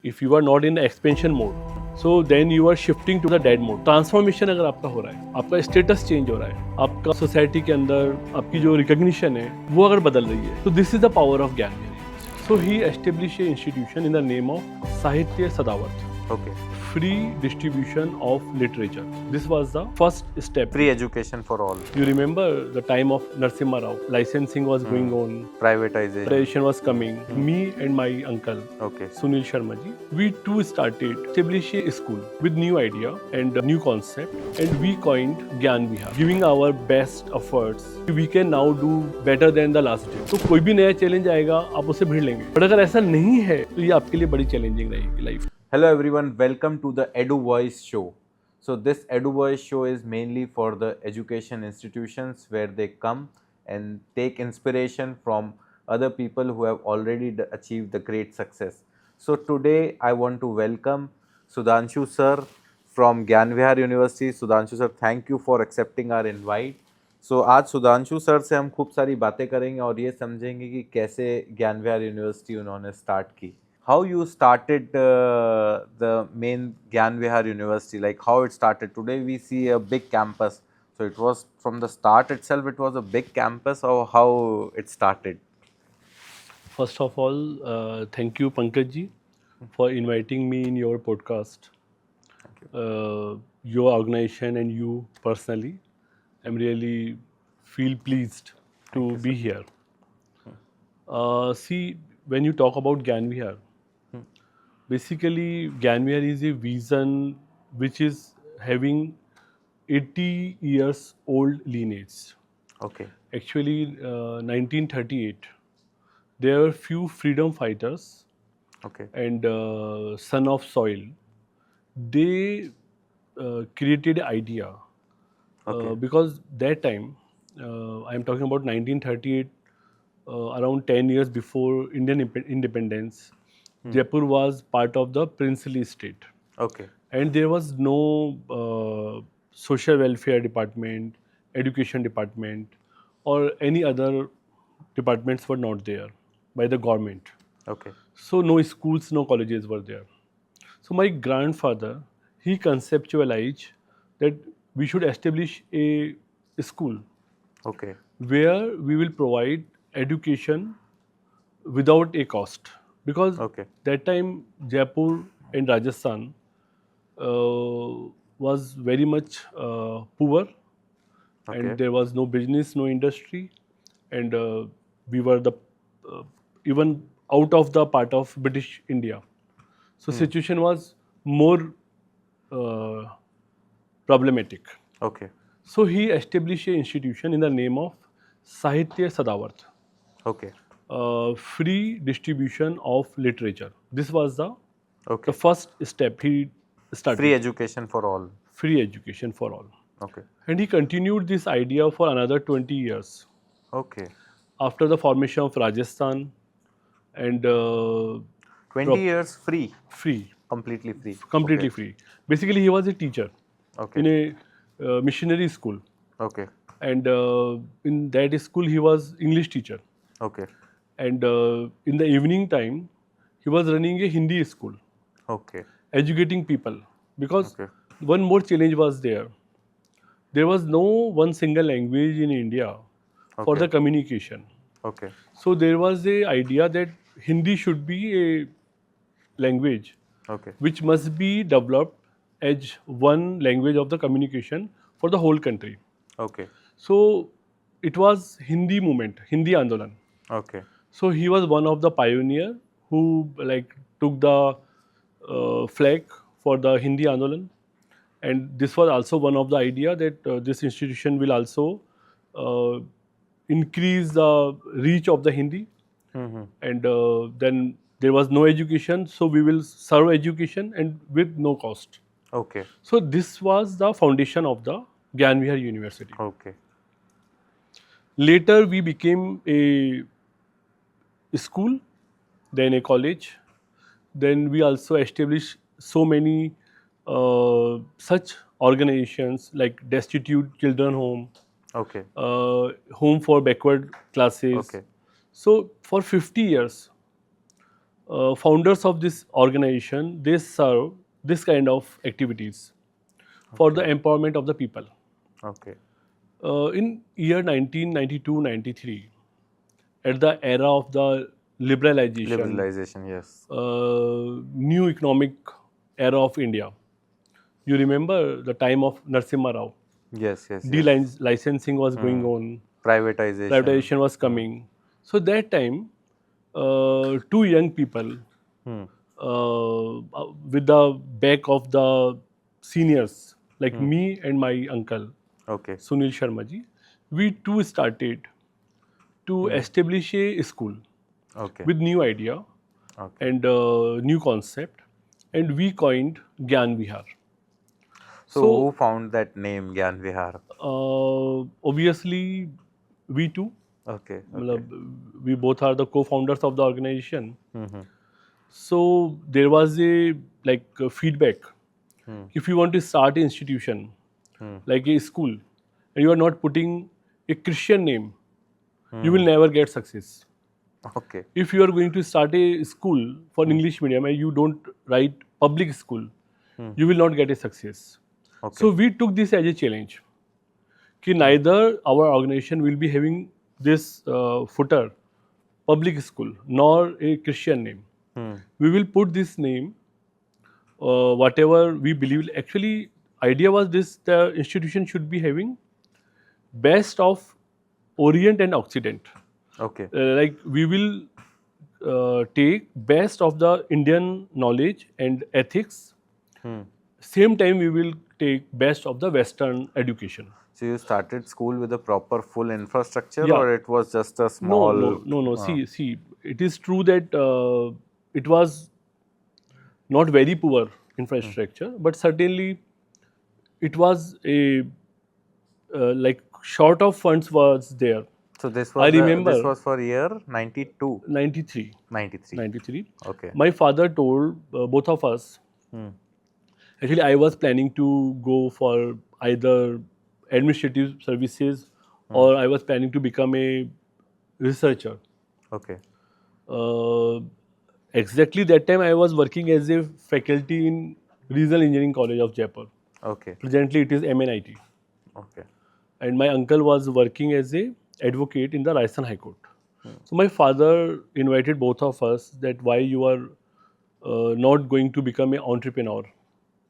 If you are not in expansion mode, so then you are shifting to the dead mode. Transformation अगर आपका हो रहा है, आपका status change हो रहा है, आपका society के अंदर आपकी जो recognition है, वो अगर बदल रही है, so this is the power of Gyan. So he established an institution in the name of Sahitya Sadavat. Okay. Free distribution of literature. This was the first step. Free education for all. You remember the time of Narasimha Rao. Licensing was going on. Privatization. Privatization was coming. Me and my uncle, Okay. Sunil Sharma ji, we too started establishing a school with new idea and a new concept, and we coined Gyan Vihar, giving our best efforts. We can now do better than the last day. तो कोई भी नया challenge आएगा आप उसे भिड़ लेंगे, but अगर ऐसा नहीं है तो ये आपके लिए बड़ी चैलेंजिंग रहेगी life. Hello everyone, welcome to the Eduvoice show. So this Eduvoice show is mainly for the education institutions where they come and take inspiration from other people who have already achieved the great success. So today I want to welcome Sudhanshu sir from Gyan Vihar University. Sudhanshu sir, thank you for accepting our invite. So आज Sudhanshu sir से हम खूब सारी बातें करेंगे और ये समझेंगे कि कैसे ज्ञान विहार यूनिवर्सिटी उन्होंने स्टार्ट की. How you started the main Gyan Vihar University, like how it started. Today we see a big campus. So it was from the start itself, it was a big campus, or how it started? First of all, thank you Pankaj ji for inviting me in your podcast. Thank you. Your organization and you personally, I'm really feel pleased to be here. See, when you talk about Gyan Vihar, basically Gyan Vihar is a vision which is having 80 years old lineage. Okay. Actually, 1938, there were few freedom fighters Okay. and son of soil. They created an idea because that time, I am talking about 1938, around 10 years before Indian independence. Jaipur was part of the princely state. Okay. And there was no social welfare department, education department, or any other departments were not there by the government. Okay. So no schools, no colleges were there. So my grandfather, he conceptualized that we should establish a school Okay. where we will provide education without a cost. Because Okay. that time Jaipur and Rajasthan was very much poor, Okay. and there was no business, no industry, and we were the even out of the part of British India. So situation was more problematic. Okay. So he established an institution in the name of Sahitya Sadavat. Okay. Free distribution of literature. This was the Okay. first step he started. Free education for all. Free education for all. Okay. And he continued this idea for another 20 years. Okay. After the formation of Rajasthan and 20 years free. free, Completely free. completely Okay. free. Basically, he was a teacher Okay. in a missionary school. Okay. And in that school, he was English teacher. Okay. And in the evening time, he was running a Hindi school, Okay. educating people. Because Okay. one more challenge was there. There was no one single language in India for Okay. the communication. Okay. So there was a idea that Hindi should be a language Okay. which must be developed as one language of the communication for the whole country. Okay. So it was Hindi movement, Hindi Andolan. Okay. So he was one of the pioneer who like took the flag for the Hindi Andolan, and this was also one of the idea that this institution will also increase the reach of the Hindi, Mm-hmm. and then there was no education, so we will serve education and with no cost. Okay. So this was the foundation of the Gyan Vihar University. Okay. Later we became a school, then a college. Then we also established so many such organizations like Destitute Children Home, Okay. Home for Backward Classes. Okay. So for 50 years, founders of this organization, they serve this kind of activities for the Okay. empowerment of the people. Okay. In year 1992-93, at the era of the liberalization, Liberalization, yes. new economic era of India. You remember the time of Narasimha Rao. Yes, yes, yes. De-licensing was going Hmm. on, Privatization. privatization was Hmm. coming. So that time, two young people, Hmm. with the back of the seniors like Hmm. me and my uncle Okay. Sunil Sharma ji, we too started to Hmm. establish a school Okay. with new idea Okay. and new concept, and we coined Gyan Vihar. So who So found that name Gyan Vihar? obviously, we too, Okay. Okay. matlab, we both are the co-founders of the organization. Hmm. So there was a feedback. Hmm. If you want to start an institution Hmm. like a school, and you are not putting a Christian name, you will Hmm. never get success. Okay. If you are going to start a school for Hmm. English medium and you don't write public school, Hmm. you will not get a success. Okay. So we took this as a challenge. Ki neither our organization will be having this footer, public school, nor a Christian name. Hmm. We will put this name, whatever we believe. Actually, idea was this: the institution should be having best of Orient and Occident. Okay. Like we will take best of the Indian knowledge and ethics. Hmm. Same time, we will take best of the Western education. So you started school with a proper full infrastructure, Yeah. or it was just a No, small? no, no, no. Uh, See. It is true that it was not very poor infrastructure, but certainly it was a short of funds was there. so this I was this remember was for year 92, 93, 93. 93. Okay. My father told both of us. Hmm. Actually, I was planning to go for either administrative services Hmm. or I was planning to become a researcher. Okay. Uh, exactly that time, I was working as a faculty in Regional Engineering College of Jaipur. Okay. Presently, it is MNIT. Okay. And my uncle was working as a advocate in the Rajasthan High Court. Hmm. So my father invited both of us that why you are not going to become an entrepreneur.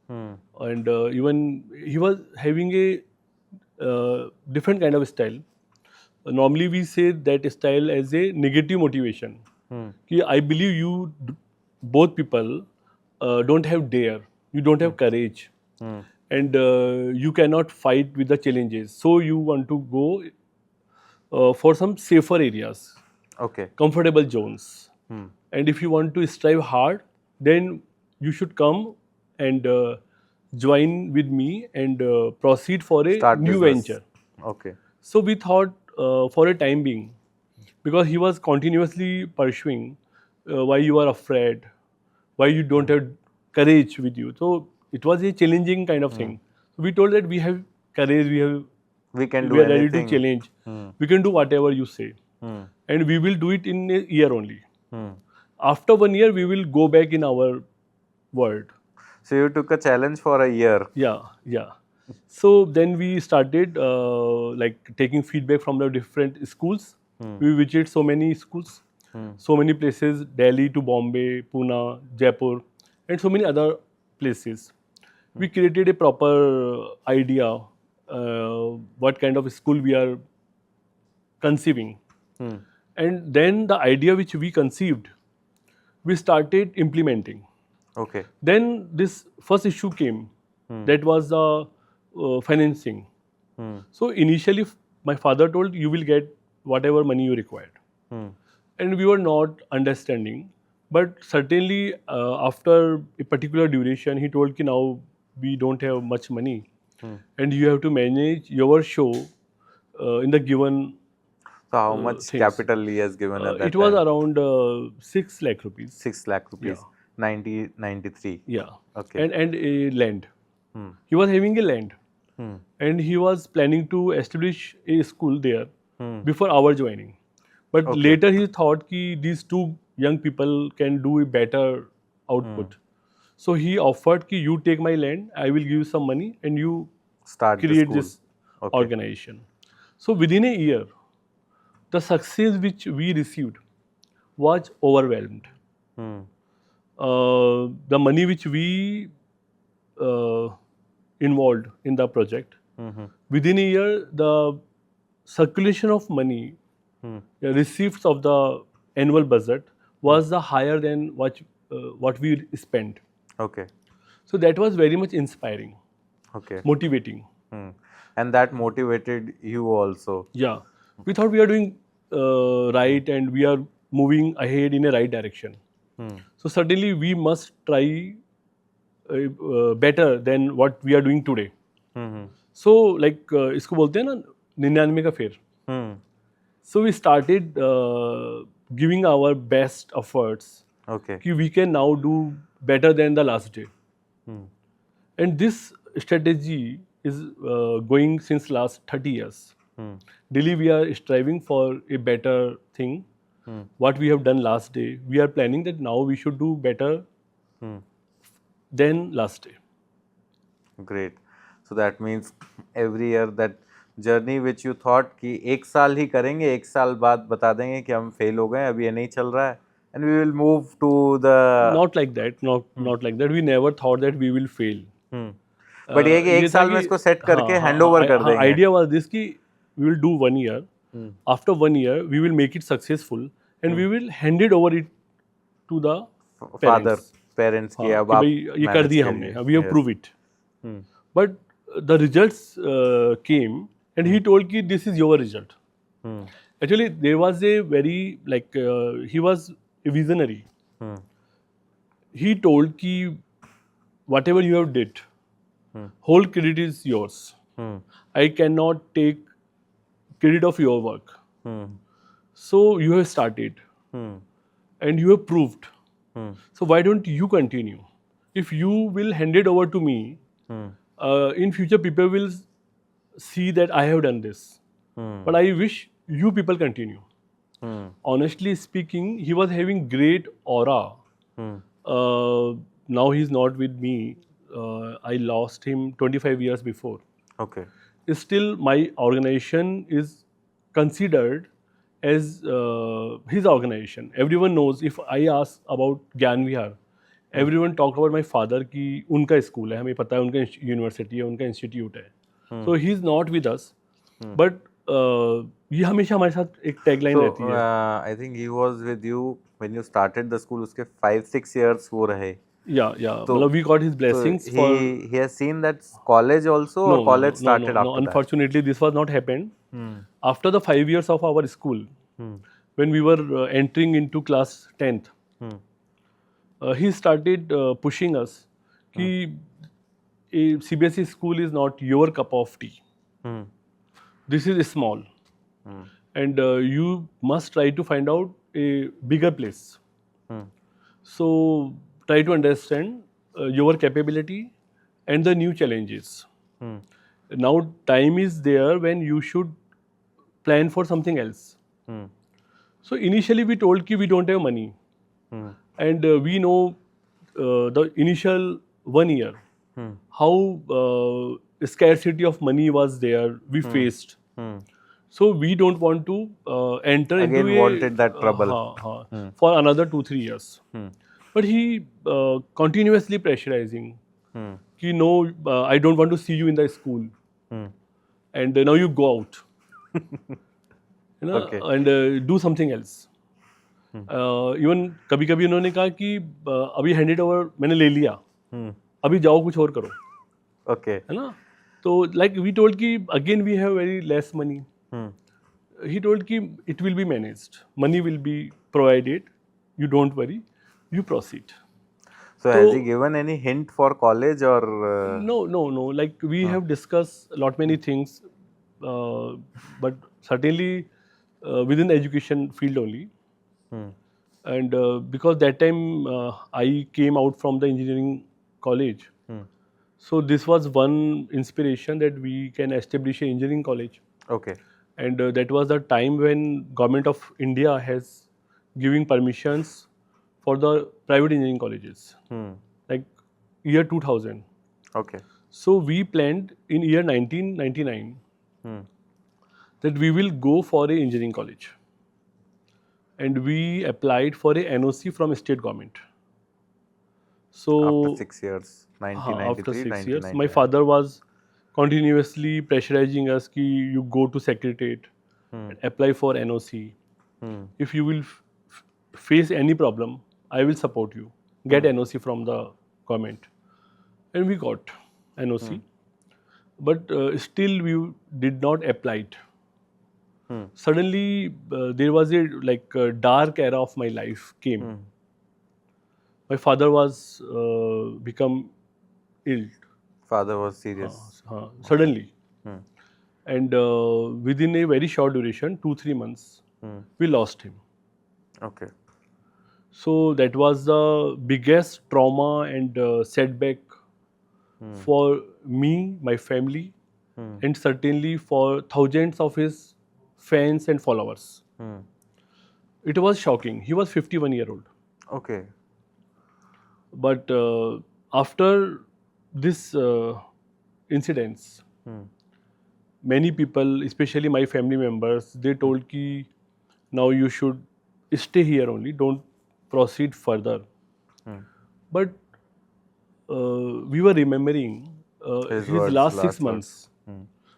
Hmm. And even he was having a different kind of style. Normally, we say that style as a negative motivation. Hmm. Ki I believe you, both people, don't have dare, you don't have courage, Hmm. and you cannot fight with the challenges. So you want to go for some safer areas, Okay. comfortable zones. Hmm. And if you want to strive hard, then you should come and join with me and proceed for a Start new business. venture. Okay. So we thought for a time being, because he was continuously pursuing why you are afraid, why you don't Hmm. have courage with you. So it was a challenging kind of Hmm. thing. So we told that we have courage, We can we do are ready to anything. challenge. Hmm. We can do whatever you say, Hmm. and we will do it in a year only. Hmm. After 1 year, we will go back in our world. So you took a challenge for a year. Yeah, yeah. So then we started taking feedback from the different schools. Hmm. We visited so many schools, Hmm. so many places, Delhi to Bombay, Pune, Jaipur, and so many other places. We created a proper idea what kind of school we are conceiving. Hmm. And then the idea which we conceived, we started implementing. Okay. Then this first issue came, that was the financing. Hmm. So initially, my father told you will get whatever money you required, Hmm. and we were not understanding. But certainly, after a particular duration, he told ki now we don't have much money, Hmm. and you have to manage your show in the given So how much things. capital he has given at It that was time? around 6 lakh rupees. 6 lakh Yeah, rupees. 1993. yeah, Okay. and a land. Hmm. He was having a land, Hmm. and he was planning to establish a school there Hmm. before our joining. But Okay. later he thought ki these two young people can do a better output. So he offered कि you take my land, I will give you some money and you Start the create school. this Okay. organization. So within a year, the success which we received was overwhelmed. Hmm. The money which we uh, involved in the project, within a year, the circulation of money, the receipts of the annual budget was the higher than what we spent. Okay. So that was very much inspiring, Okay. motivating. Hmm. And that motivated you also. Yeah, we thought we are doing right and we are moving ahead in a right direction. So certainly we must try better than what we are doing today. So like इसको बोलते हैं ना 99 का फेर. Hmm. So we started giving our best efforts. Okay. कि we can now do better than the last day. And this strategy is going since last 30 years. Daily we are striving for a better thing. What we have done last day, we are planning that now we should do better than last day. Great. So that means every year that journey which you thought कि एक साल ही करेंगे, एक साल बाद बता देंगे कि हम फेल हो गए, अभी ये नहीं चल रहा है, and we will move to the. Not like that. Not like that. We never thought that we will fail. But ये कि एक ये था साल में कि इसको सेट करके हाँ, हैंड ओवर कर देंगे. idea was this कि we will do 1 year. After 1 year, we will make it successful and we will hand it over it to the Father, parents. parents हाँ, की अब कि आप भाई ये कर manage दिया करिए. हमने. We have Yes. proved it. But the results came and he told कि this is your result. Actually, there was a very like he was a visionary. He told कि whatever you have did, whole credit is yours. I cannot take credit of your work. So you have started and you have proved. So why don't you continue? If you will hand it over to me, in future people will see that I have done this. But I wish you people continue. Honestly speaking, he was having great aura. Now he's not with me. I lost him 25 years before. Okay. Still my organization is considered as his organization. Everyone knows. If I ask about Gyan Vihar, everyone talk about my father कि उनका school है, हमें पता है उनका university है, उनका institute है. So he is not with us, but ये हमेशा हमारे साथ एक टैगलाइन So रहती है. I think he was with you when you started the school. उसके 5-6 years वो रहे. Yeah. So- मतलब we got his So blessings he for. has seen that college also, or college started no. after that. Unfortunately, this was not happened. After the 5 years of our school, when we were entering into class 10th, he started pushing us कि a CBSE school is not your cup of tea. This is small, and you must try to find out a bigger place. So try to understand your capability and the new challenges. Now time is there when you should plan for something else. So initially we told कि we don't have money, and we know the initial 1 year how scarcity of money was there we faced. So we don't want to enter Again into wanted that trouble. for another 2-3 years. But he continuously pressurizing कि no, I don't want to see you in the school, and now you go out, Okay. and do something else. Even कभी कभी उन्होंने कहा कि अभी handed over मैंने ले लिया, अभी जाओ कुछ और करो, Okay. है ना. तो लाइक वी टोल्ड कि again we have very less money. He told कि it will be managed, money will be provided, you don't worry, you proceed. So has he given any hint for college or? No. Like we have discussed lot many things, but certainly within the education field only. And because that time I came out from the engineering college, so this was one inspiration that we can establish an engineering college. Okay. And that was the time when government of India has giving permissions for the private engineering colleges, like year 2000. Okay. So we planned in year 1999 that we will go for a engineering college, and we applied for a NOC from state government. After So 6 years, after 1993, 6 years, my 1999. father was continuously pressurizing us कि you go to secretariat and apply for NOC. If you will face any problem, I will support you. Get NOC from the government. And we got NOC. But still we did not apply it. Suddenly there was a dark era of my life came. My father was become ill Father was serious. suddenly. And within a very short duration, 2-3 months, we lost him. Okay. So that was the biggest trauma and setback for me, my family, and certainly for thousands of his fans and followers. It was shocking. He was 51-year-old. Okay. But after this incidents, many people, especially my family members, they told ki now you should stay here only, don't proceed further. But we were remembering His his words, last six last words. months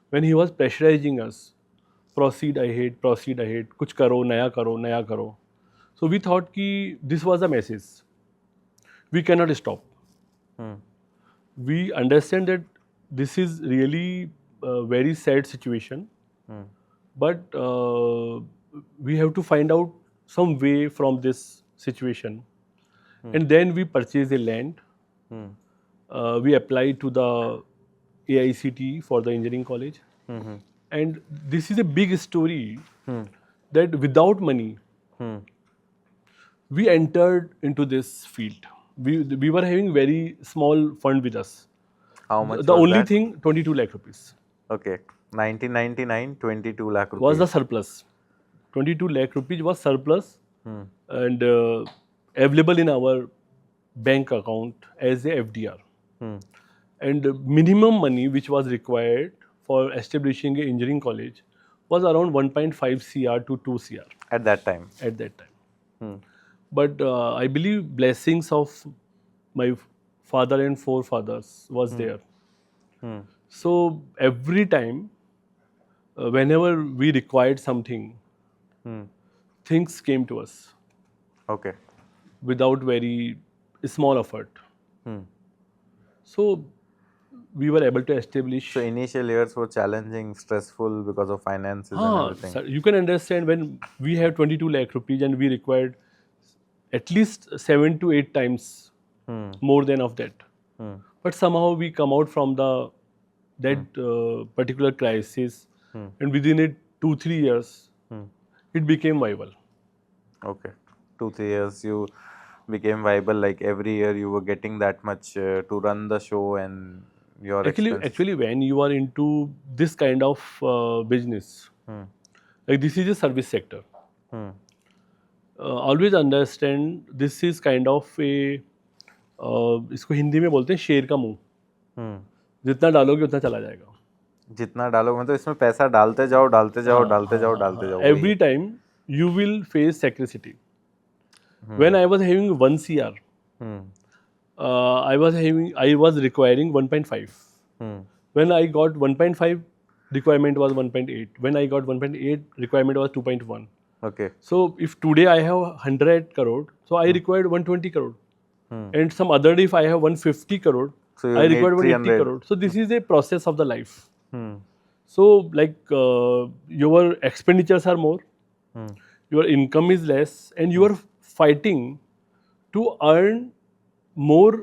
when he was pressurizing us, proceed ahead, kuch karo, naya karo. So we thought ki this was a message. We cannot stop. We understand that this is really a very sad situation, but we have to find out some way from this situation. And then we purchased a land. We applied to the AICT for the engineering college. And this is a big story that without money, we entered into this field. We were having very small fund with us. How much The was only that? thing, 22 lakh rupees Okay. 1999, 22 lakh rupees. was the surplus. 22 lakh rupees was surplus and available in our bank account as a FDR. And minimum money which was required for establishing an engineering college was around 1.5 CR to 2 CR At that time. at that time. But I believe blessings of my father and forefathers was there. So every time, whenever we required something, things came to us Okay. without very small effort. So we were able to establish. So initial years were challenging, stressful because of finances and everything. Sir, you can understand when we have 22 lakh rupees and we required at least 7 to 8 times more than of that. But somehow we come out from that particular crisis, and within it 2-3 years, it became viable. Okay. 2-3 years you became viable, like every year you were getting that much to run the show and your expenses. Actually, when you are into this kind of business, like this is a service sector. Always understand this is kind of a इसको हिंदी में बोलते हैं शेर का मुंह. जितना डालोगे उतना चला जाएगा. जितना डालोगे मतलब इसमें पैसा डालते जाओ डालते जाओ डालते जाओ डालते जाओ. Every time you will face scarcity. When I was having 1 CR, I was requiring 1.5. When I got 1.5, requirement was 1.8. When I got 1.8, requirement was 2.1. Okay. So if today I have 100 crore, so I required 120 crore. And some other day if I have 150 crore, So you I need required 180 300. crore. So this is a process of the life. So like your expenditures are more, your income is less, and you are fighting to earn more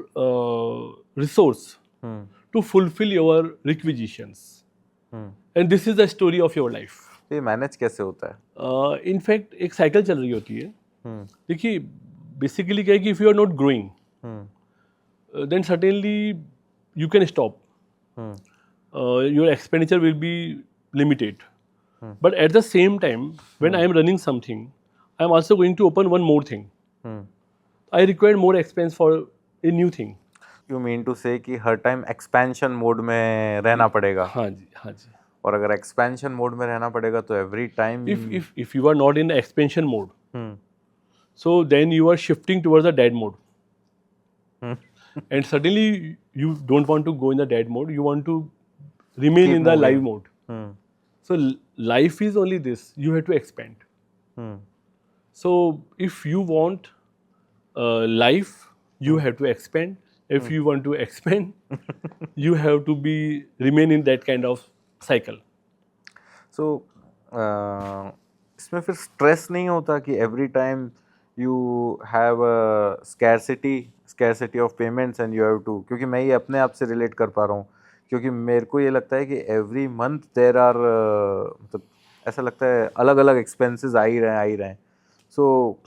resource to fulfill your requisitions. And this is the story of your life. तो ये manage कैसे होता है? In fact, एक cycle चल रही होती है. देखिए बेसिकली क्या है कि if you are not growing then certainly you can stop. Your expenditure will be limited. But at the same time, when I am running something, I am also going to open one more thing. I required more expense for a new thing. You mean to say कि हर time expansion mode में रहना पड़ेगा, हाँ जी, हाँ जी. और अगर expansion mode में रहना पड़ेगा तो every time If you are not in expansion mode, so then you are shifting towards the dead mode. And suddenly you don't want to go in the dead mode, you want to remain Keep in the live moving. mode. So life is only this, you have to expand. So if you want life, you have to expand. If you want to expand, you have to be remain in that kind of cycle. So इसमें फिर stress नहीं होता कि every time you have scarcity of payments and you have to, क्योंकि मैं ये अपने आप से रिलेट कर पा रहा हूँ, क्योंकि मेरे को ये लगता है कि एवरी मंथ देर आर मतलब ऐसा लगता है अलग अलग एक्सपेंसेस आ ही रहे हैं, so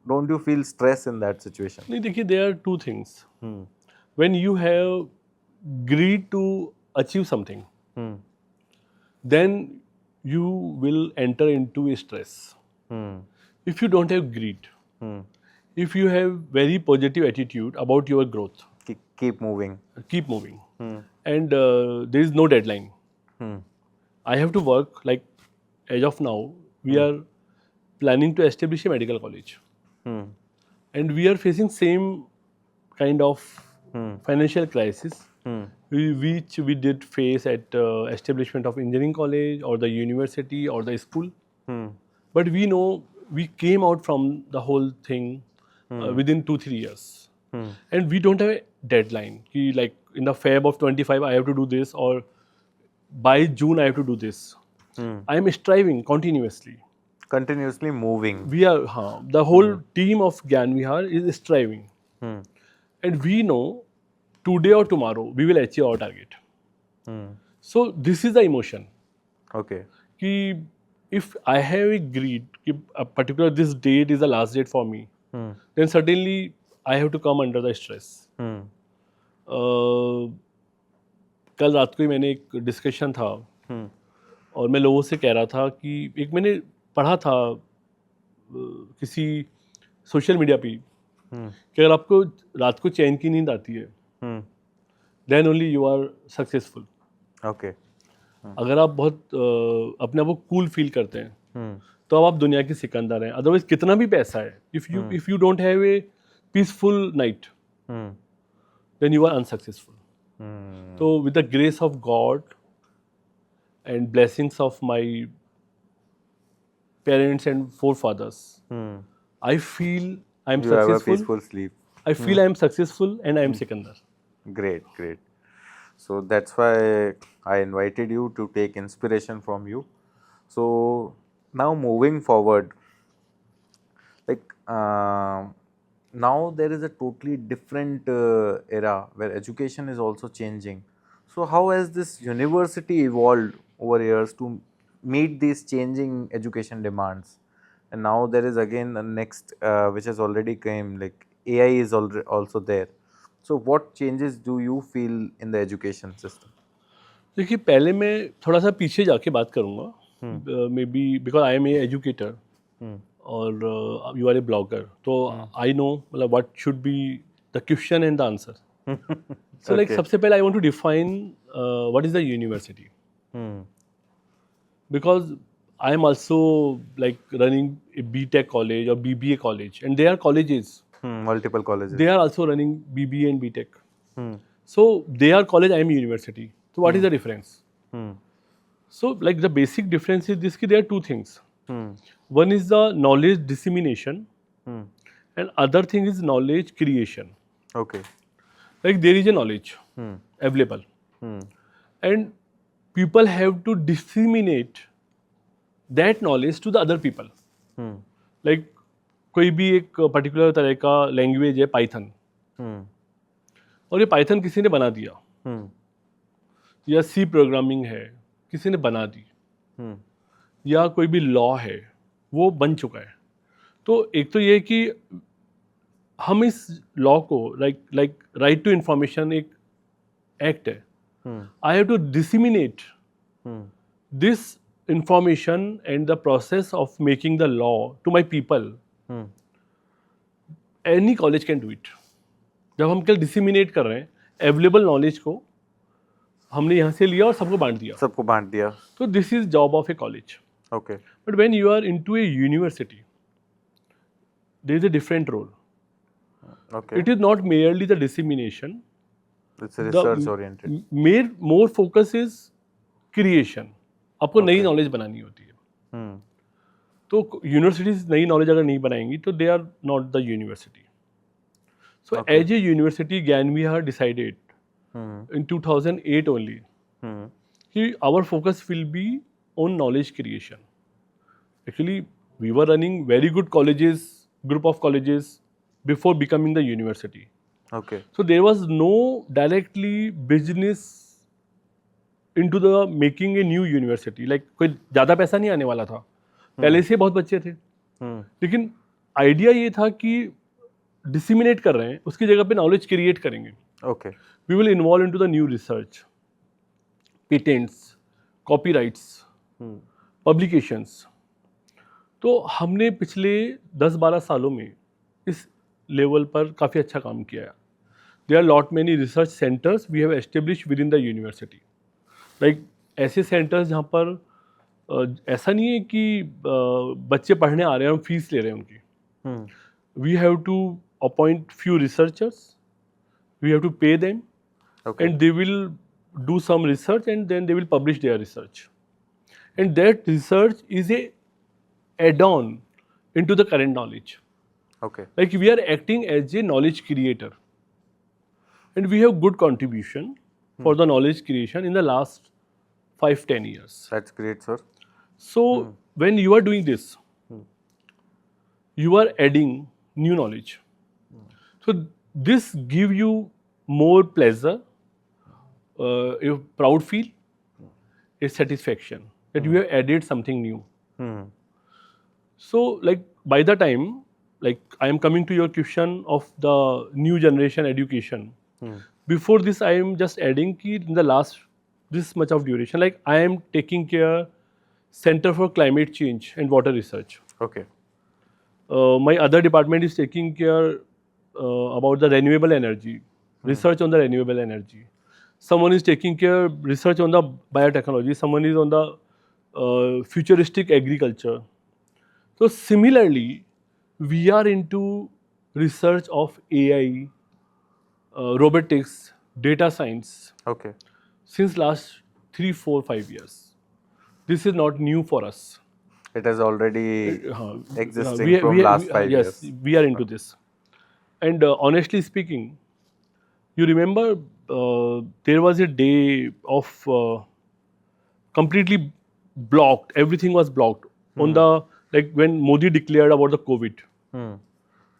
don't you feel stress in that situation? नहीं, देखिए, there are two things. When you have greed to achieve something, then you will enter into stress. If you don't have greed, if you have very positive attitude about your growth, keep moving, and there is no deadline. I have to work, like as of now we are planning to establish a medical college, and we are facing same kind of financial crisis which we did face at establishment of engineering college or the university or the school. But we know we came out from the whole thing within 2-3 years, and we don't have a deadline ki, like in the Feb of 25 I have to do this, or by June I have to do this. I am striving continuously moving. We are the whole team of Gyan Vihar is striving, and we know today or tomorrow we will achieve our target. So this is the emotion. Okay. Ki if I have a greed, ki a particular this date is the last date for me, then suddenly I have to come under the stress. कल रात को ही मैंने एक discussion था, और मैं लोगों से कह रहा था कि एक मैंने पढ़ा था किसी सोशल मीडिया पे कि अगर आपको रात को चैन की नींद आती है, then only you are successful. Okay. अगर आप बहुत अपने आप को कूल फील करते हैं, तो अब आप दुनिया के सिकंदर हैं. अदरवाइज कितना भी पैसा है, if you don't have a peaceful night, then you are unsuccessful. तो with the grace of God and blessings of my parents and forefathers, I feel I am You have a successful. peaceful sleep. I feel I am successful and I am Sikandar. Great. So that's why I invited you to take inspiration from you. So now moving forward, like now there is a totally different era where education is also changing. So how has this university evolved over years to meet these changing education demands? And now there is again the next which has already came, like AI is also there. So what changes do you feel in the education system? देखिए, पहले मैं थोड़ा सा पीछे जाके बात करूँगा, maybe because I am a educator और यू आर ए ब्लॉगर, तो आई नो मतलब what should be the question and the answer. So like सबसे पहले I want to define what is the university, because I am also like running a BTech college or BBA college, and there are colleges, multiple colleges. They are also running BBA and BTech. So they are college, I am university. So what is the difference? So like the basic difference is this: ki there are two things. One is the knowledge dissemination, and other thing is knowledge creation. Okay. Like there is a knowledge available, and people have to disseminate that knowledge to the other people. Like कोई भी एक particular तरह का language है Python, और ये Python किसी ने बना दिया, या सी प्रोग्रामिंग है किसी ने बना दी, या कोई भी लॉ है वो बन चुका है. तो एक तो ये कि हम इस लॉ को लाइक राइट टू इंफॉर्मेशन एक एक्ट है, I have to disseminate this information and the process of making the law to my people any college can do it. जब हम कल डिसिमिनेट कर रहे हैं अवेलेबल नॉलेज को, हमने यहाँ से लिया और सबको बांट दिया. सबको बांट दिया. तो this is job of A college. Okay. But when you are into a university, there is a different role. Okay. It is not merely the dissemination. It's a research oriented. More focus is creation. आपको नई Okay. Knowledge बनानी होती है. Hmm. तो universities नई knowledge अगर नहीं बनाएंगी तो they are not the university. So Okay. As a university Gyan Vihar decided Hmm. in 2008 only Hmm. कि our focus will be on knowledge creation. Actually, we were running very good colleges, group of colleges before becoming the university. Okay. So there was no directly business into the making a new university. Like कोई ज़्यादा पैसा नहीं आने वाला था. पहले से बहुत बच्चे थे. Hmm. लेकिन आइडिया ये था कि डिसिमिनेट कर रहे हैं, उसकी जगह पे नॉलेज क्रिएट करेंगे. Okay. We will involve into the new research, patents, copyrights, publications. तो हमने पिछले 10-12 सालों में इस लेवल पर काफ़ी अच्छा काम किया है. There are lot many research centers we have established within the university. Like ऐसे centers जहाँ पर ऐसा नहीं है कि बच्चे पढ़ने आ रहे हैं, हम फीस ले रहे हैं उनकी. Hmm. We have to appoint few researchers. We have to pay them. Okay. And they will do some research and then they will publish their research. And that research is a add-on into the current knowledge. Okay. Like we are acting as a knowledge creator. And we have good contribution for the knowledge creation in the last 5-10 years. That's great, sir. So when you are doing this, you are adding new knowledge. So this give you more pleasure, a proud feel, a satisfaction that you have added something new. Hmm. So like by the time, like I am coming to your question of the new generation education. Before this I am just adding ki in the last this much of duration, like I am taking care Center for Climate Change and Water Research. Okay. My other department is taking care about the renewable energy, research on the renewable energy. Someone is taking care research on the biotechnology. Someone is on the futuristic agriculture. So similarly, we are into research of AI, robotics, data science Okay. since last 3, 4, 5 years. This is not new for us. It has already existing We- from we- last we- 5 yes, years. we are into this. And honestly speaking, you remember there was a day of completely blocked. Everything was blocked on the, like when Modi declared about the COVID, Hmm.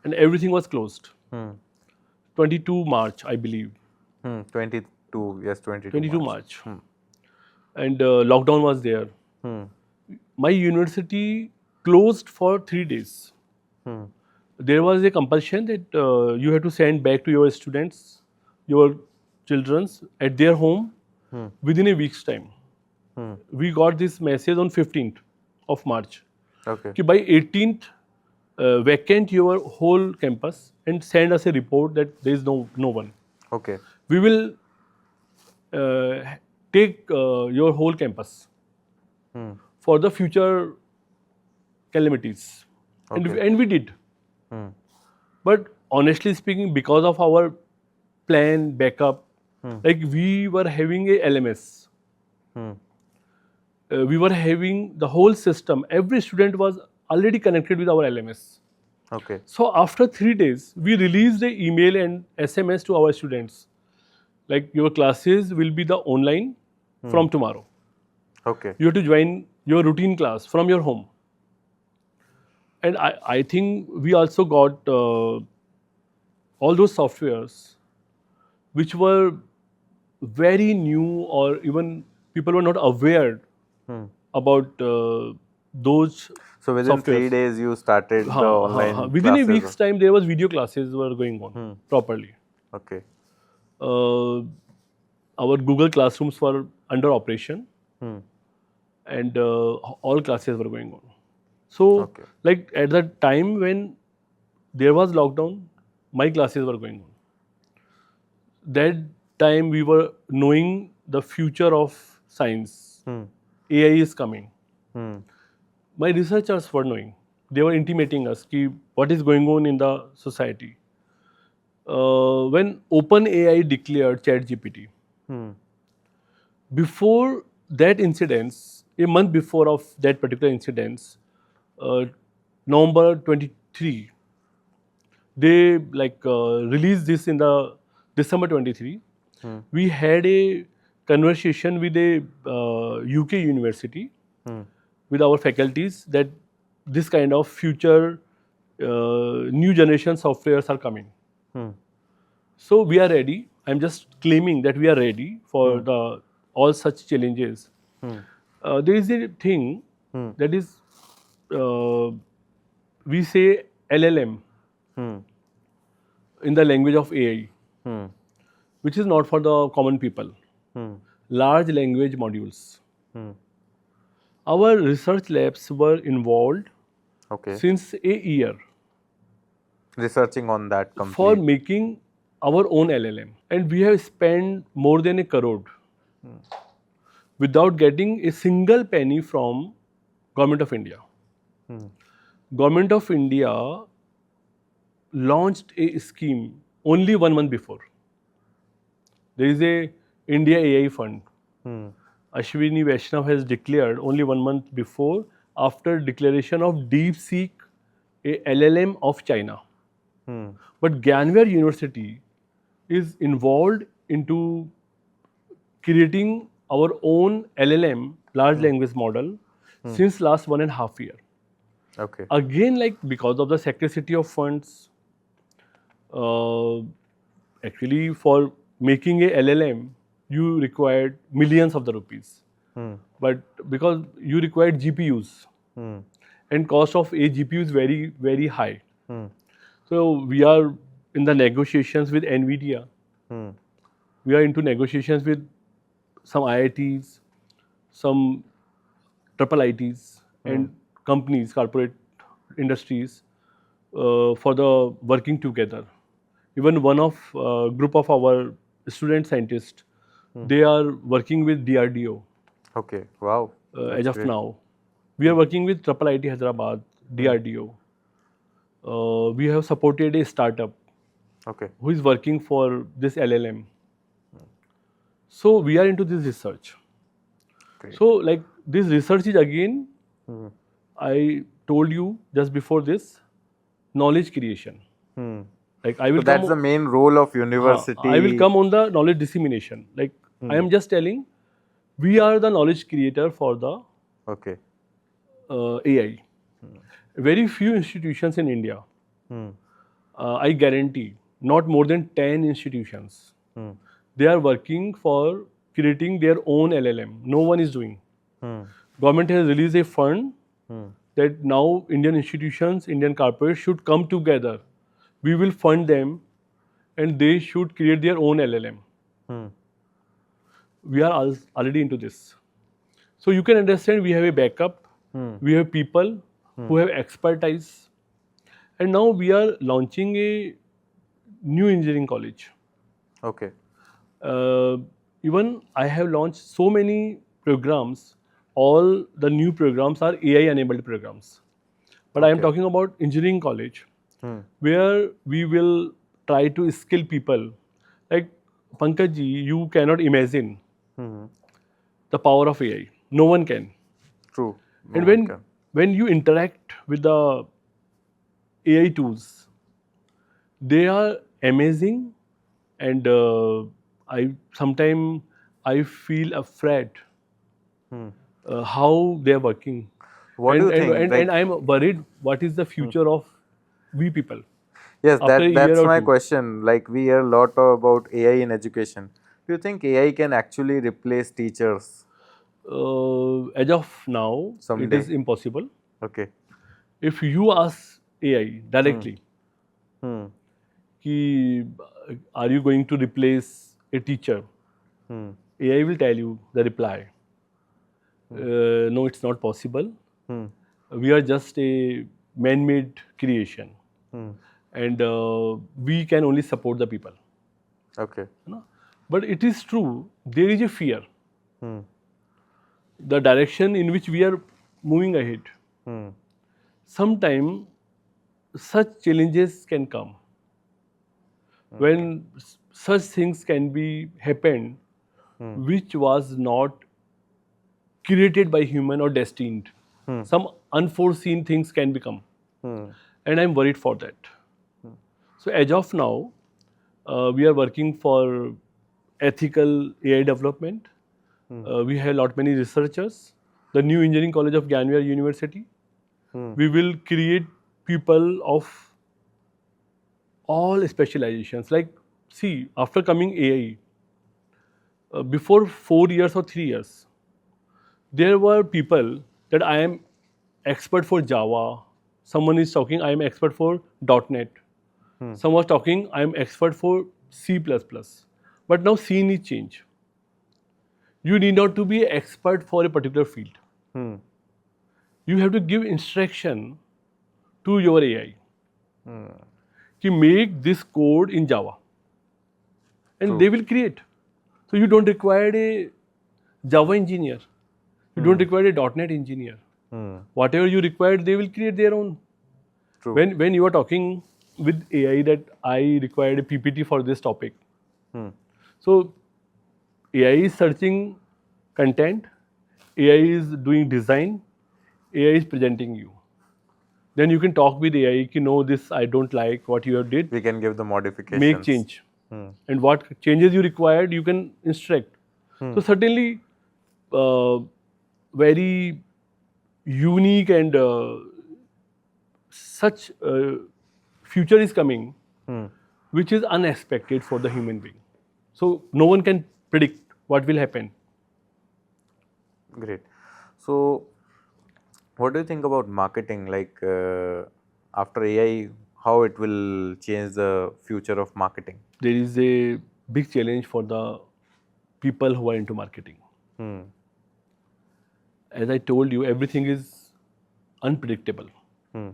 and everything was closed. Hmm. 22 March, I believe. 22. Yes, 22. 22 March. And lockdown was there. Hmm. My university closed for 3 days. Hmm. There was a compulsion that you have to send back to your students, your children's at their home within a week's time. We got this message on 15th of March. Okay. कि by 18th vacant your whole campus and send us a report that there is no one. Okay. We will take your whole campus for the future calamities. Okay. And we did. But honestly speaking, because of our plan, backup, like we were having a LMS. We were having the whole system. Every student was already connected with our LMS. Okay. So after 3 days, we released an email and SMS to our students. Like your classes will be the online from tomorrow. Okay. You have to join your routine class from your home. And I think we also got all those softwares which were very new, or even people were not aware about those. So within softwares. 3 days you started the online Within a classes. week's time, there was video classes were going on properly. Okay. Our Google classrooms were under operation, and all classes were going on. So, Okay. like at the time when there was lockdown, my classes were going on. That time we were knowing the future of science. AI is coming. My researchers were knowing. They were intimating us ki what is going on in the society. When OpenAI declared ChatGPT, before that incident, a month before of that particular incident, November 23, they released this in the December 23. We had a conversation with a UK university with our faculties that this kind of future new generation softwares are coming. So we are ready. I'm just claiming that we are ready for the all such challenges. There is a thing that is we say LLM in the language of AI, which is not for the common people. Large language modules. Our research labs were involved since a year Researching on that for complete. making our own LLM, and we have spent more than a crore without getting a single penny from Government of India. Government of India launched a scheme only 1 month before. There is a India AI fund. Ashwini Vaishnav has declared only 1 month before, after declaration of DeepSeek, a LLM of China. But Gyan University is involved into creating our own LLM, large language model, since last 1.5 years. Again, like because of the scarcity of funds, actually for making a LLM, you required millions of the rupees. But because you required GPUs, and cost of a GPU is very, very high. So we are in the negotiations with NVIDIA. We are into negotiations with some IITs, some triple ITs, and companies, corporate industries, for the working together. Even one of group of our student scientists, they are working with DRDO. Wow. As of now, we are working with triple IT Hyderabad, DRDO. We have supported a startup who is working for this LLM. So we are into this research. So like this research is again, I told you just before this, knowledge creation. Like I will So that's the main role of university. I will come on the knowledge dissemination. Like I am just telling, we are the knowledge creator for the AI. Very few institutions in India, I guarantee, not more than 10 institutions. They are working for creating their own LLM. No one is doing. Government has released a fund that now Indian institutions, Indian corporates should come together. We will fund them and they should create their own LLM. We are already into this. So you can understand we have a backup, we have people who have expertise, and now we are launching a new engineering college. Even I have launched so many programs. All the new programs are AI enabled programs. But I am talking about engineering college, where we will try to skill people. Like Pankaj ji, you cannot imagine the power of AI. No one can. True. And when you interact with the AI tools, they are amazing, and sometimes I feel afraid how they are working. What do you think? And I'm worried what is the future of we people. Yes, after a year that's or my two. question. Like we hear a lot about AI in education. Do you think AI can actually replace teachers? As of now, it Someday. is impossible. Okay. If you ask AI directly, ki, are you going to replace a teacher? AI will tell you the reply. No, it's not possible. We are just a man-made creation. and we can only support the people. Okay. You know? But it is true, there is a fear. Hmm. The direction in which we are moving ahead. Hmm. Sometimes such challenges can come when such things can be happened which was not created by human or destined. Some unforeseen things can become, Hmm. and I'm worried for that. So as of now, we are working for ethical AI development. We have lot many researchers. The new engineering college of Gyan University. We will create people of all specializations. Like, see, after coming AI, before 4 years or 3 years, there were people that I am expert for Java. Someone is talking, I am expert for .NET. Someone was talking, I am expert for C++. But now scene is changed. You need not to be expert for a particular field. Hmm. You have to give instruction to your AI to make this code in Java, and True. they will create. So you don't require a Java engineer. You don't require a .NET engineer. Hmm. Whatever you require, they will create their own. True. When you are talking with AI that I required a PPT for this topic, so AI is searching content, AI is doing design, AI is presenting you. Then you can talk with AI, ki, no, this I don't like what you have did, We can give the modifications. make change. And what changes you required, you can instruct. So certainly, very unique and such future is coming, which is unexpected for the human being. So no one can predict what will happen. Great. So, what do you think about marketing? Like after AI, how it will change the future of marketing? There is a big challenge for the people who are into marketing. Hmm. As I told you, everything is unpredictable. Hmm.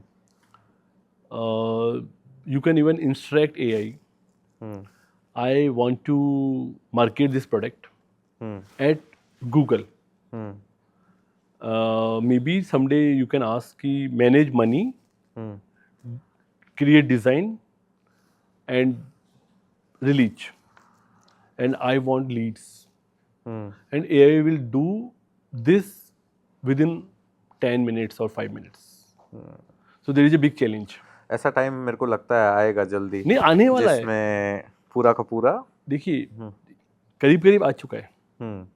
You can even instruct AI. I want to market this product at Google. Maybe someday you can ask ki manage money, create design, and release. And I want leads. And AI will do this within 10 minutes or 5 minutes. So there is a big challenge. ऐसा time मेरे को लगता है आएगा जल्दी नहीं, आने वाला है. जिसमें पूरा का पूरा देखिए, करीब करीब आ चुका है. हम्म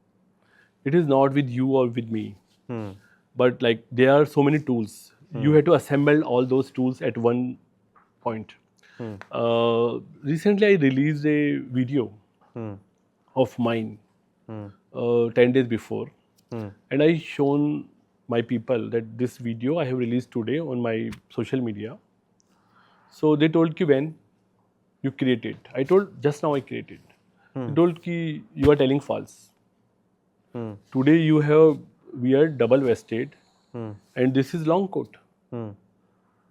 It is not with you or with me, but like there are so many tools. You have to assemble all those tools at one point. Recently, I released a video of mine 10 days before, and I shown my people that this video I have released today on my social media. So they told ki when you created. I told just now I created. They told ki you are telling false. Today you have wear double vested, and this is long coat.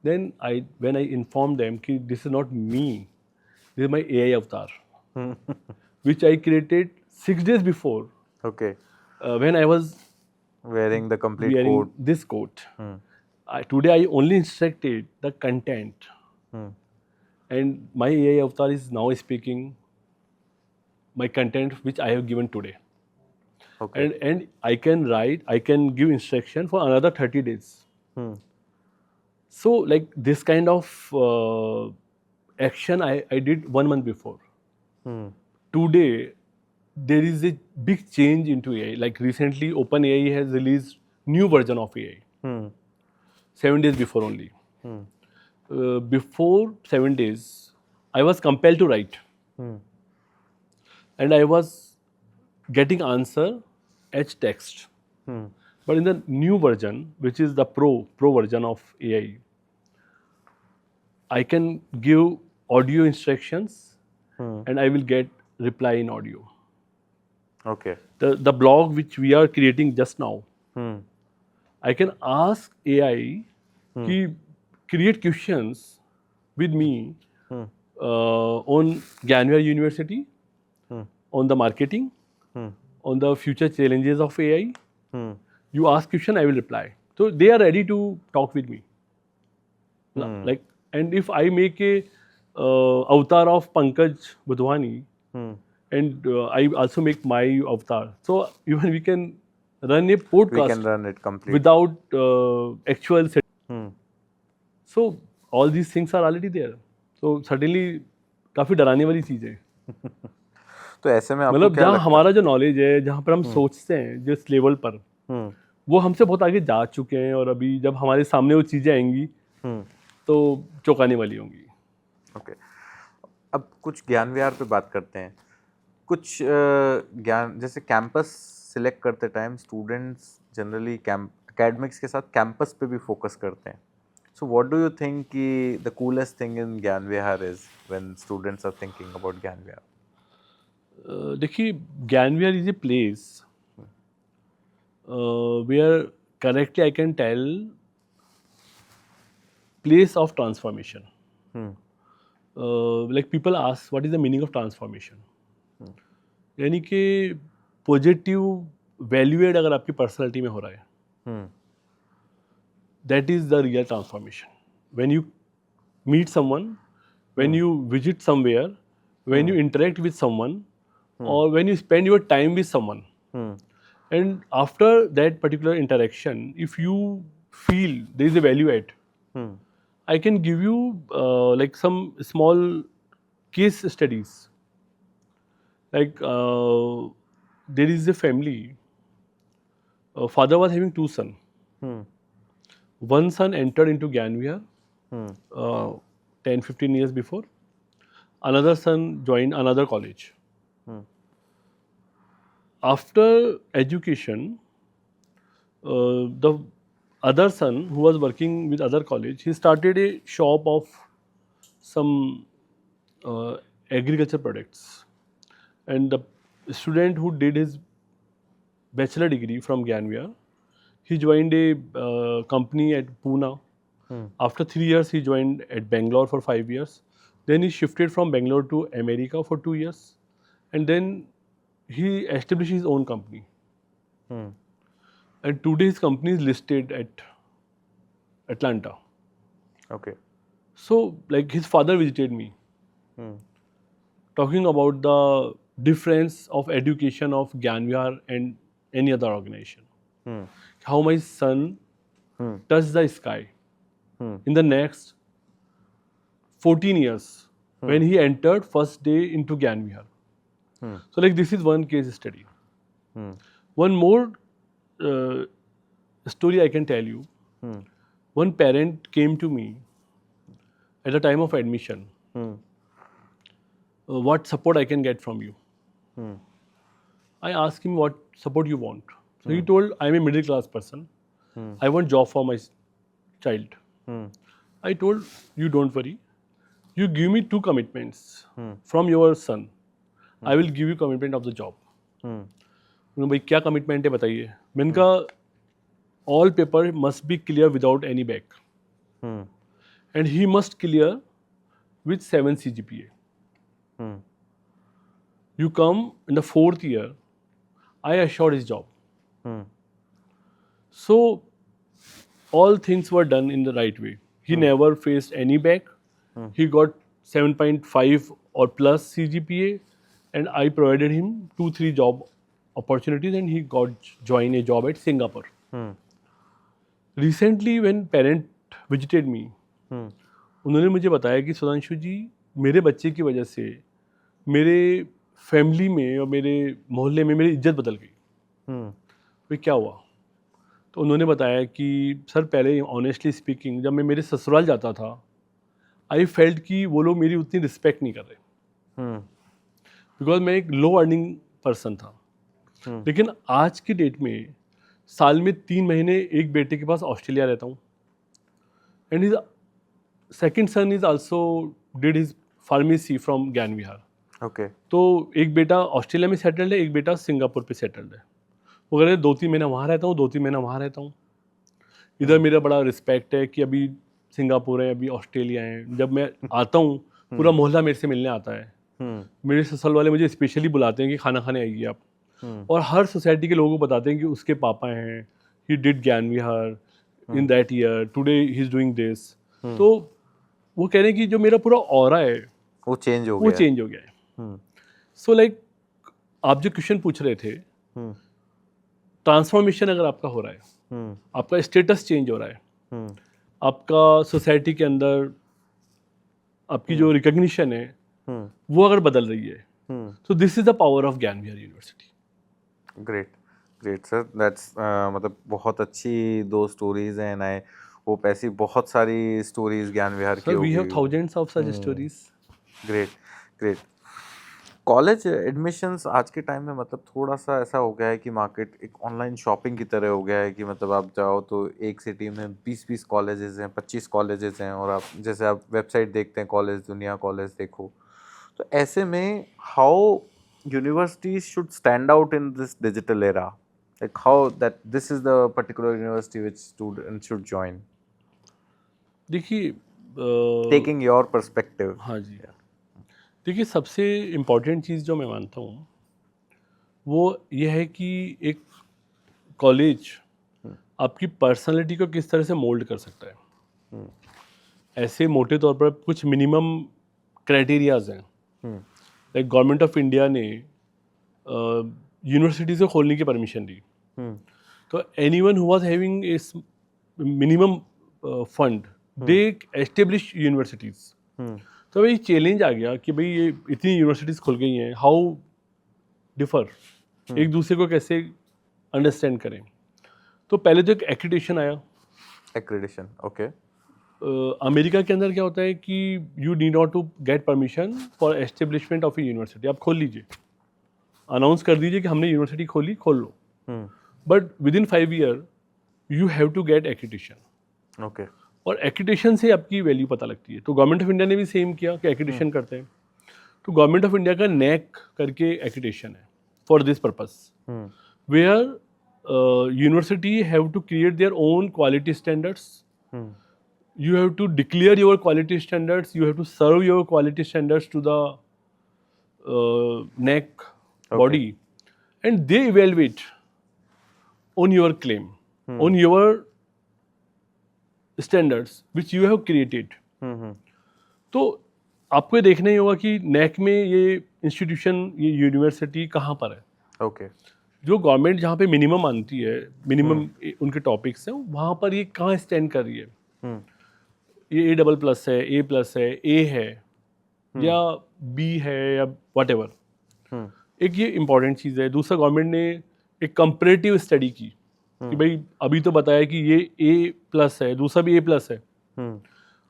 Then when I informed them ki this is not me, this is my AI avatar, which I created 6 days before. Okay. When I was Wearing the complete wearing coat. this coat, today I only instructed the content, and my AI avatar is now speaking my content which I have given today. Okay. And I can give instruction for another 30 days. So like this kind of action I did 1 month before. Today there is a big change into AI. Like recently OpenAI has released new version of AI. 7 days before only. Before 7 days I was compelled to write. And I was getting answer as text. But in the new version, which is the pro version of AI, I can give audio instructions and I will get reply in audio. Okay. The blog which we are creating just now, I can ask AI to create questions with me on Gyan University, on the marketing, on the future challenges of AI. You ask question, I will reply. So they are ready to talk with me. Like, and if I make a avatar of Pankaj Budhwani, and I also make my avatar, so even we can run a We podcast can run it completely. without actual set. So all these things are already there. So certainly काफी डराने वाली चीज है. तो ऐसे में आपको मतलब क्या जहाँ लगता हमारा जो नॉलेज है, जहाँ पर हम सोचते हैं जिस लेवल पर, वो हमसे बहुत आगे जा चुके हैं, और अभी जब हमारे सामने वो चीजें आएंगी तो चौंकाने वाली होंगी. ओके, अब कुछ ज्ञान विहार पे बात करते हैं. कुछ ज्ञान जैसे कैंपस सिलेक्ट करते टाइम स्टूडेंट्स जनरली एकेडमिक्स के साथ कैंपस पे भी फोकस करते हैं. So what do you think कि the coolest thing in Gyan Vihar is when students are thinking about Gyan Vihar? देखिए, Gyan Vihar is a place where correctly I can tell place of transformation. Like people ask what is the meaning of transformation. यानी कि positive value add अगर आपकी personality में हो रहा है, that is the real transformation. When you meet someone, when you visit somewhere, when you interact with someone, or when you spend your time with someone, and after that particular interaction, if you feel there is a value add, I can give you like some small case studies. Like there is a family. Father was having two sons. One son entered into Gyan Vihar 10-15 years before. Another son joined another college. After education, the other son who was working with other college, he started a shop of some agriculture products. And the student who did his bachelor degree from Gyan Vihar, he joined a company at Pune. After 3 years, he joined at Bangalore for 5 years. Then he shifted from Bangalore to America for 2 years. And then he established his own company. And today his company is listed at Atlanta. Okay. So, like his father visited me, talking about the difference of education of Gyan Vihar and any other organization. How my son touched the sky in the next 14 years when he entered first day into Gyan Vihar. So like this is one case study. One more story I can tell you. One parent came to me at the time of admission. What support I can get from you? I asked him what support you want. So he told, I am a middle class person. I want job for my child. I told, you don't worry. You give me 2 commitments from your son. I will give you commitment of the job. उन्होंने भाई क्या commitment है बताइए. मैंने कहा all paper must be clear without any back. And he must clear with 7 CGPA. You come in the 4th year, I assured his job. So all things were done in the right way. He never faced any back. He got 7.5 or plus CGPA, and I provided him 2-3 job opportunities, and he got joined a job at Singapore. Recently when parent visited me, उन्होंने मुझे बताया कि सुधांशु जी, मेरे बच्चे की वजह से मेरे फैमिली में और मेरे मोहल्ले में मेरी इज्जत बदल गई. तो क्या हुआ? तो उन्होंने बताया कि सर पहले ऑनेस्टली स्पीकिंग जब मैं मेरे ससुराल जाता था, आई फेल्ट कि वो लोग मेरी उतनी रिस्पेक्ट नहीं कर रहे, बिकॉज मैं एक लो अर्निंग पर्सन था. लेकिन आज की डेट में साल में 3 महीने एक बेटे के पास ऑस्ट्रेलिया रहता हूँ. And his second sun is also did his pharmacy from ज्ञान विहार. ओके. तो एक बेटा ऑस्ट्रेलिया में सेटल्ड है, एक बेटा सिंगापुर पे सेटल्ड है. वो कह रहे 2-3 महीना वहाँ रहता हूँ, 2-3 महीना वहाँ रहता हूँ. इधर मेरा बड़ा रिस्पेक्ट है कि अभी सिंगापुर हैं, अभी ऑस्ट्रेलिया हैं, जब मैं आता हूँ पूरा मोहल्ला मेरे से मिलने आता है। मेरे ससुराल वाले मुझे स्पेशली बुलाते हैं कि खाना खाने आइए आप, और हर सोसाइटी के लोगों को बताते हैं कि उसके पापा हैं, he did Gyan Vihar in that year, today he is doing this. तो वो कह रहे हैं कि जो मेरा पूरा ऑरा है वो चेंज हो गया है। सो लाइक आप जो क्वेश्चन पूछ रहे थे, ट्रांसफॉर्मेशन अगर आपका हो रहा है, आपका स्टेटस चेंज हो रहा है, आपका सोसाइटी के अंदर आपकी जो रिकॉग्निशन है वो अगर बदल रही है, तो this is the power of ज्ञान विहार यूनिवर्सिटी। ग्रेट सर, दैट्स मतलब बहुत अच्छी 2 स्टोरीज हैं, एंड आई होप ऐसी बहुत सारी स्टोरीज ज्ञान विहार की होगी। We have thousands of such stories. Great. College admissions आज के टाइम में मतलब थोड़ा सा ऐसा हो गया है कि मार्केट एक ऑनलाइन शॉपिंग की तरह हो गया है कि मतलब आप जाओ तो एक सिटी में 20 कॉलेजेस हैं, 25 कॉलेजेस हैं, और आप जैसे आप वेबसाइट देखते हैं कॉलेज दुनिया कॉलेज देखो, तो ऐसे में how universities should stand out in this digital era, like how that this is the particular university which students should join, देखिए taking your perspective। हाँ जी, देखिए सबसे इम्पोर्टेंट चीज़ जो मैं मानता हूँ वो ये है कि एक कॉलेज आपकी पर्सनालिटी को किस तरह से मोल्ड कर सकता है। ऐसे मोटे तौर पर कुछ मिनिमम क्राइटेरियाज हैं। लाइक गवर्नमेंट ऑफ इंडिया ने यूनिवर्सिटीज़ को खोलने की परमिशन दी, तो anyone who was having a minimum fund they establish universities. तो भाई चैलेंज आ गया कि भाई ये इतनी यूनिवर्सिटीज़ खुल गई हैं, हाउ डिफर, एक दूसरे को कैसे अंडरस्टैंड करें। तो पहले तो एक एक्रीडिटेशन आया। Accreditation, okay. अमेरिका के अंदर क्या होता है कि you need not to get permission for establishment of a university, आप खोल लीजिए, अनाउंस कर दीजिए कि हमने यूनिवर्सिटी खोली, खोल लो, but within 5 year you have to get accreditation. Okay. और एक्रीडिटेशन से आपकी वैल्यू पता लगती है। तो गवर्नमेंट ऑफ इंडिया ने भी सेम किया कि एक्रीडिटेशन करते हैं। तो गवर्नमेंट ऑफ इंडिया का नैक करके एक्रीडिटेशन है for this purpose, where university have to create their own quality standards, you have to declare your quality standards, you have to serve your quality standards to the NAC body, and they evaluate on your claim, on your standards which you have created. तो आपको ये देखना ही होगा कि NAC में ये institution, ये university कहाँ पर है। ओके। जो गवर्नमेंट जहाँ पे मिनिमम मानती है, मिनिमम उनके टॉपिक्स हैं, वहाँ पर ये कहाँ स्टैंड कर रही है। ये A++ है, A+ है, A है, या B है, या व्हाटएवर। एक ये इम्पॉर्टेंट चीज़ है। दूसरा, गवर्नमेंट ने एक कंपैरेटिव स्टडी की कि भाई अभी तो बताया कि ये A+ है, दूसरा भी A+ है।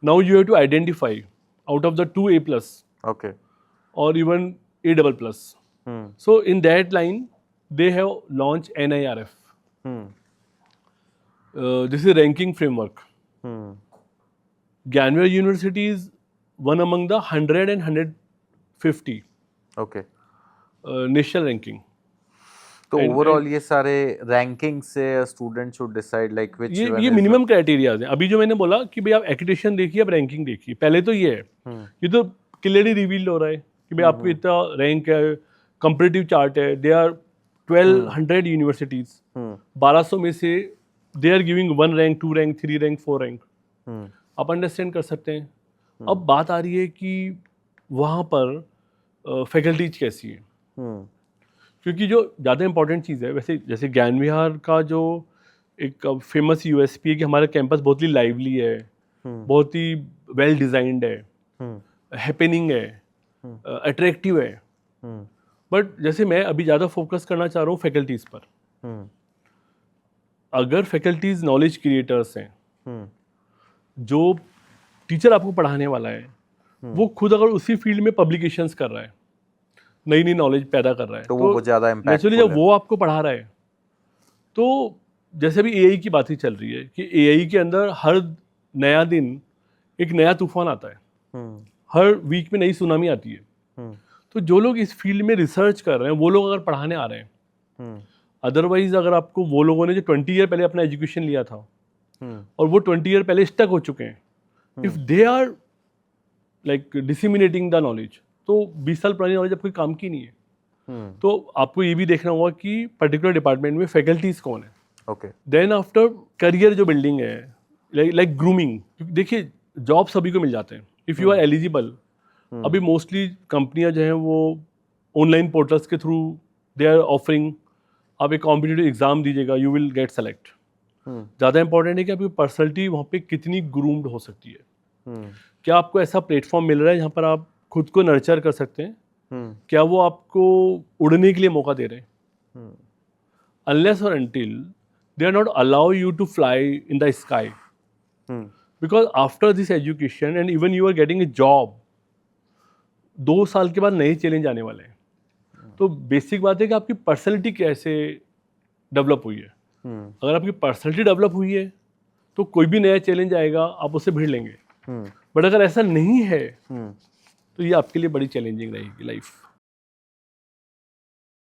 Now you have to identify out of the 2 A+, okay, और even A++। So in that line they have launch NIRF, this is ranking framework. Gyan University is one among the 100 and 150 okay national ranking. तो overall ये सारे ranking से student should decide like which ये minimum criterias हैं। अभी जो मैंने बोला कि भाई आप एक्रीडिटेशन देखिए, आप रैंकिंग देखिए, पहले तो ये है, ये तो क्लियरली रिवील हो रहा है कि भाई आपको इतना रैंक है, कंपैरेटिव चार्ट है, दे आर 1200 यूनिवर्सिटीज, 1200 में से they are giving 1 rank, 2 rank, 3 rank, 4 rank. आप अंडरस्टैंड कर सकते हैं। अब बात आ रही है कि वहाँ पर फैकल्टीज कैसी है, क्योंकि जो ज़्यादा इम्पोर्टेंट चीज़ है, वैसे जैसे ज्ञान विहार का जो एक फेमस USP है कि हमारा कैंपस बहुत ही लाइवली है, बहुत ही वेल डिज़ाइंड है, हैपनिंग है, अट्रैक्टिव है। बट जैसे मैं अभी ज़्यादा फोकस करना चाह रहा हूँ फैकल्टीज़ पर। अगर फैकल्टीज़ नॉलेज क्रिएटर्स हैं, जो टीचर आपको पढ़ाने वाला है वो खुद अगर उसी फील्ड में पब्लिकेशंस कर रहा है, नई नई नॉलेज पैदा कर रहा है, तो वो ज़्यादा इम्पैक्टफुल नेचुरली जब वो आपको पढ़ा रहा है, तो जैसे भी AI की बात ही चल रही है कि AI के अंदर हर नया दिन एक नया तूफान आता है, हर वीक में नई सुनामी आती है। तो जो लोग इस फील्ड में रिसर्च कर रहे हैं वो लोग अगर पढ़ाने आ रहे हैं, अदरवाइज अगर आपको वो लोगों ने जो 20 ईयर पहले अपना एजुकेशन लिया था और वो 20 ईयर पहले स्टक हो चुके हैं, if they are like disseminating the knowledge, तो 20 साल पुरानी नॉलेज आपकी काम की नहीं है. तो आपको ये भी देखना होगा कि पर्टिकुलर डिपार्टमेंट में फैकल्टीज कौन है. ओके. देन आफ्टर करियर जो बिल्डिंग है, लाइक ग्रूमिंग. देखिए जॉब सभी को मिल जाते हैं इफ़ यू आर एलिजिबल. अभी मोस्टली कंपनियां जो हैं वो ऑनलाइन पोर्टल्स के थ्रू दे आर ऑफरिंग. आप एक कॉम्पिटिटिव एग्जाम दीजिएगा, यू विल गेट सेलेक्ट. ज़्यादा इंपॉर्टेंट है कि आपकी पर्सनैलिटी वहाँ पे कितनी ग्रूम्ड हो सकती है. क्या आपको ऐसा प्लेटफॉर्म मिल रहा है जहाँ पर आप खुद को नर्चर कर सकते हैं? क्या वो आपको उड़ने के लिए मौका दे रहे हैं? अनलेस और until they are not allow you to fly in the sky, because after this education and even you are getting a job, 2 साल के बाद नए चैलेंज आने वाले हैं. तो बेसिक बात है कि आपकी पर्सनैलिटी कैसे डेवलप हुई है. अगर आपकी पर्सनैलिटी डेवलप हुई है तो कोई भी नया चैलेंज आएगा आप उससे भिड़ लेंगे. बट अगर ऐसा नहीं है तो ये आपके लिए बड़ी चैलेंजिंग रहेगी लाइफ.